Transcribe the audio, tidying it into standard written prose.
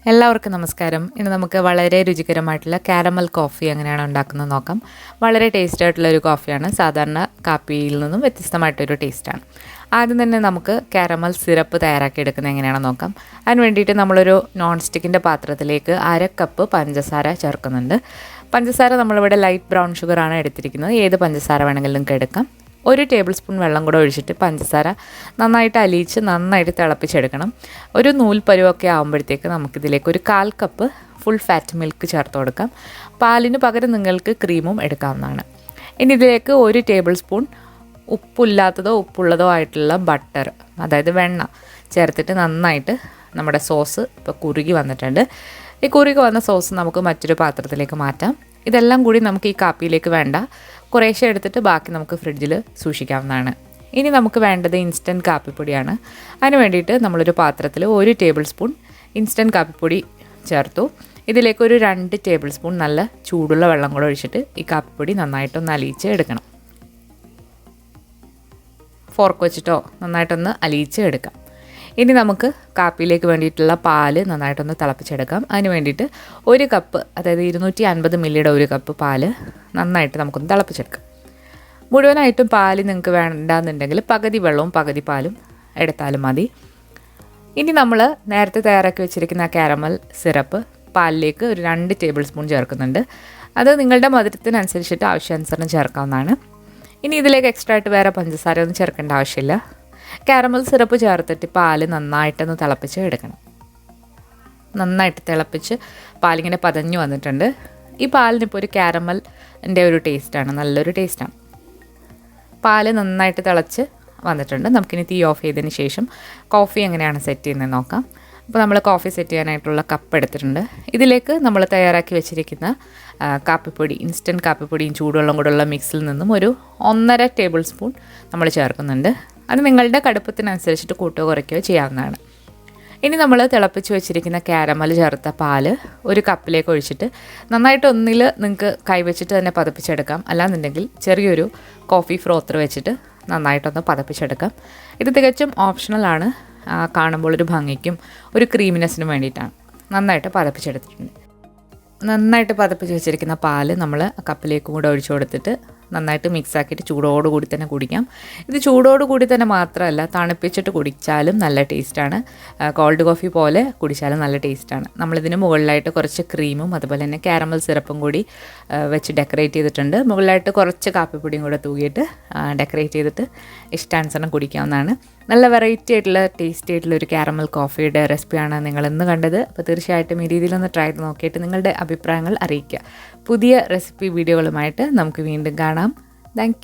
എല്ലാവർക്കും നമസ്കാരം. ഇന്ന് നമുക്ക് വളരെ രുചികരമായിട്ടുള്ള കാരമൽ കോഫി എങ്ങനെയാണ് ഉണ്ടാക്കുന്നത് നോക്കാം. വളരെ ടേസ്റ്റ് ആയിട്ടുള്ള ഒരു കോഫിയാണ്. സാധാരണ കാപ്പിയിൽ നിന്നും വ്യത്യസ്തമായിട്ടൊരു ടേസ്റ്റാണ്. ആദ്യം തന്നെ നമുക്ക് കാരമൽ സിറപ്പ് തയ്യാറാക്കി എടുക്കുന്നത് എങ്ങനെയാണെന്ന് നോക്കാം. അതിന് വേണ്ടിയിട്ട് നമ്മളൊരു നോൺ സ്റ്റിക്കിൻ്റെ പാത്രത്തിലേക്ക് 1/2 കപ്പ് പഞ്ചസാര ചേർക്കുന്നുണ്ട്. പഞ്ചസാര നമ്മളിവിടെ ലൈറ്റ് ബ്രൗൺ ഷുഗറാണ് എടുത്തിരിക്കുന്നത്. ഏത് പഞ്ചസാര വേണമെങ്കിലും നിങ്ങൾക്ക് എടുക്കാം. 1 ടേബിൾ സ്പൂൺ വെള്ളം കൂടെ ഒഴിച്ചിട്ട് പഞ്ചസാര നന്നായിട്ട് അലിയിച്ച് നന്നായിട്ട് തിളപ്പിച്ചെടുക്കണം. ഒരു നൂൽ പരുവൊക്കെ ആകുമ്പോഴത്തേക്ക് നമുക്കിതിലേക്ക് ഒരു 1/4 കപ്പ് ഫുൾ ഫാറ്റ് മിൽക്ക് ചേർത്ത് കൊടുക്കാം. പാലിന് പകരം നിങ്ങൾക്ക് ക്രീമും എടുക്കാവുന്നതാണ്. ഇനി ഇതിലേക്ക് 1 ടേബിൾ സ്പൂൺ ഉപ്പില്ലാത്തതോ ഉപ്പുള്ളതോ ആയിട്ടുള്ള ബട്ടർ, അതായത് വെണ്ണ ചേർത്തിട്ട് നന്നായിട്ട് നമ്മുടെ സോസ് ഇപ്പോൾ കുറുകി വന്നിട്ടുണ്ട്. ഈ കുറുകി വന്ന സോസ് നമുക്ക് മറ്റൊരു പാത്രത്തിലേക്ക് മാറ്റാം. ഇതെല്ലാം കൂടി നമുക്ക് ഈ കാപ്പിയിലേക്ക് വേണ്ട, കുറേശ്ശെ എടുത്തിട്ട് ബാക്കി നമുക്ക് ഫ്രിഡ്ജിൽ സൂക്ഷിക്കാവുന്നതാണ്. ഇനി നമുക്ക് വേണ്ടത് ഇൻസ്റ്റൻറ്റ് കാപ്പിപ്പൊടിയാണ്. അതിന് വേണ്ടിയിട്ട് നമ്മളൊരു പാത്രത്തിൽ 1 ടേബിൾ സ്പൂൺ ഇൻസ്റ്റൻറ്റ് കാപ്പിപ്പൊടി ചേർത്തു. ഇതിലേക്ക് ഒരു 2 ടേബിൾ സ്പൂൺ നല്ല ചൂടുള്ള വെള്ളം കൂടെ ഒഴിച്ചിട്ട് ഈ കാപ്പിപ്പൊടി നന്നായിട്ടൊന്ന് അലിയിച്ച് എടുക്കണം. ഫോർക്ക് വെച്ചിട്ടോ നന്നായിട്ടൊന്ന് അലിയിച്ച് എടുക്കാം. ഇനി നമുക്ക് കാപ്പിയിലേക്ക് വേണ്ടിയിട്ടുള്ള പാല് നന്നായിട്ടൊന്ന് തിളപ്പിച്ചെടുക്കാം. അതിന് വേണ്ടിയിട്ട് 1 കപ്പ്, അതായത് 250 മില്ലിയുടെ 1 കപ്പ് പാല് നന്നായിട്ട് നമുക്കൊന്ന് തിളപ്പിച്ചെടുക്കാം. മുഴുവനായിട്ടും പാല് നിങ്ങൾക്ക് വേണ്ടാന്നുണ്ടെങ്കിൽ പകുതി വെള്ളവും പകുതി പാലും എടുത്താലും മതി. ഇനി നമ്മൾ നേരത്തെ തയ്യാറാക്കി വെച്ചിരിക്കുന്ന കാരമൽ സിറപ്പ് പാലിലേക്ക് ഒരു 2 ടേബിൾ സ്പൂൺ ചേർക്കുന്നുണ്ട്. അത് നിങ്ങളുടെ മധുരത്തിനനുസരിച്ചിട്ട് ആവശ്യാനുസരണം ചേർക്കാവുന്നതാണ്. ഇനി ഇതിലേക്ക് എക്സ്ട്രാ ആയിട്ട് വേറെ പഞ്ചസാര ഒന്നും ചേർക്കേണ്ട ആവശ്യമില്ല. കാരമൽ സിറപ്പ് ചേർത്തിട്ട് പാല് നന്നായിട്ടൊന്ന് തിളപ്പിച്ച് എടുക്കണം. നന്നായിട്ട് തിളപ്പിച്ച് പാലിങ്ങനെ പതഞ്ഞു വന്നിട്ടുണ്ട്. ഈ പാലിനിപ്പോൾ ഒരു കാരമലിൻ്റെ ഒരു ടേസ്റ്റാണ്, നല്ലൊരു ടേസ്റ്റാണ്. പാല് നന്നായിട്ട് തിളച്ച് വന്നിട്ടുണ്ട്. നമുക്കിനി തീ ഓഫ് ചെയ്തതിന് ശേഷം കോഫി എങ്ങനെയാണ് സെറ്റ് ചെയ്യുന്നത് നോക്കാം. അപ്പോൾ നമ്മൾ കോഫി സെറ്റ് ചെയ്യാനായിട്ടുള്ള കപ്പ് എടുത്തിട്ടുണ്ട്. ഇതിലേക്ക് നമ്മൾ തയ്യാറാക്കി വെച്ചിരിക്കുന്ന കാപ്പിപ്പൊടി, ഇൻസ്റ്റൻറ്റ് കാപ്പിപ്പൊടിയും ചൂടുവെള്ളം കൂടെയുള്ള മിക്സിൽ നിന്നും ഒരു 1.5 ടേബിൾ സ്പൂൺ നമ്മൾ ചേർക്കുന്നുണ്ട്. അത് നിങ്ങളുടെ കടുപ്പത്തിനനുസരിച്ചിട്ട് കൂട്ടുകയോ കുറയ്ക്കുകയോ ചെയ്യാവുന്നതാണ്. ഇനി നമ്മൾ തിളപ്പിച്ച് വെച്ചിരിക്കുന്ന കാരമൽ ചേർത്ത പാല് ഒരു കപ്പിലേക്ക് ഒഴിച്ചിട്ട് നന്നായിട്ട് ഒന്നിൽ നിങ്ങൾക്ക് കൈവച്ചിട്ട് തന്നെ പതപ്പിച്ചെടുക്കാം. അല്ലാന്നുണ്ടെങ്കിൽ ചെറിയൊരു കോഫി ഫ്രോത്തർ വെച്ചിട്ട് നന്നായിട്ടൊന്ന് പതപ്പിച്ചെടുക്കാം. ഇത് തികച്ചും ഓപ്ഷണലാണ്. കാണുമ്പോൾ ഒരു ഭംഗിക്കും ഒരു ക്രീമിനെസ്സിനും വേണ്ടിയിട്ടാണ്. നന്നായിട്ട് പതപ്പിച്ചെടുത്തിട്ടുണ്ട്. നന്നായിട്ട് പതപ്പിച്ച് വെച്ചിരിക്കുന്ന പാല് നമ്മൾ കപ്പിലേക്ക് കൂടെ ഒഴിച്ചു കൊടുത്തിട്ട് നന്നായിട്ട് മിക്സാക്കിയിട്ട് ചൂടോടുകൂടി തന്നെ കുടിക്കാം. ഇത് ചൂടോടുകൂടി തന്നെ മാത്രമല്ല, തണുപ്പിച്ചിട്ട് കുടിച്ചാലും നല്ല ടേസ്റ്റാണ്. കോൾഡ് കോഫി പോലെ കുടിച്ചാലും നല്ല ടേസ്റ്റാണ്. നമ്മളിതിന് മുകളിലായിട്ട് കുറച്ച് ക്രീമും അതുപോലെ തന്നെ കാരമൽ സിറപ്പും കൂടി വെച്ച് ഡെക്കറേറ്റ് ചെയ്തിട്ടുണ്ട്. മുകളിലായിട്ട് കുറച്ച് കാപ്പിപ്പൊടിയും കൂടെ തൂകിയിട്ട് ഡെക്കറേറ്റ് ചെയ്തിട്ട് ഇഷ്ടാനുസരണം കുടിക്കാവുന്നതാണ്. നല്ല വെറൈറ്റി ആയിട്ടുള്ള ടേസ്റ്റി ആയിട്ടുള്ള ഒരു കാരമൽ കോഫിയുടെ റെസിപ്പിയാണ് നിങ്ങൾ ഇന്ന് കണ്ടത്. അപ്പോൾ തീർച്ചയായിട്ടും ഈ രീതിയിലൊന്ന് ട്രൈ ചെയ്ത് നോക്കിയിട്ട് നിങ്ങളുടെ അഭിപ്രായങ്ങൾ അറിയിക്കുക. പുതിയ റെസിപ്പി വീഡിയോകളുമായിട്ട് നമുക്ക് വീണ്ടും കാണാം. താങ്ക്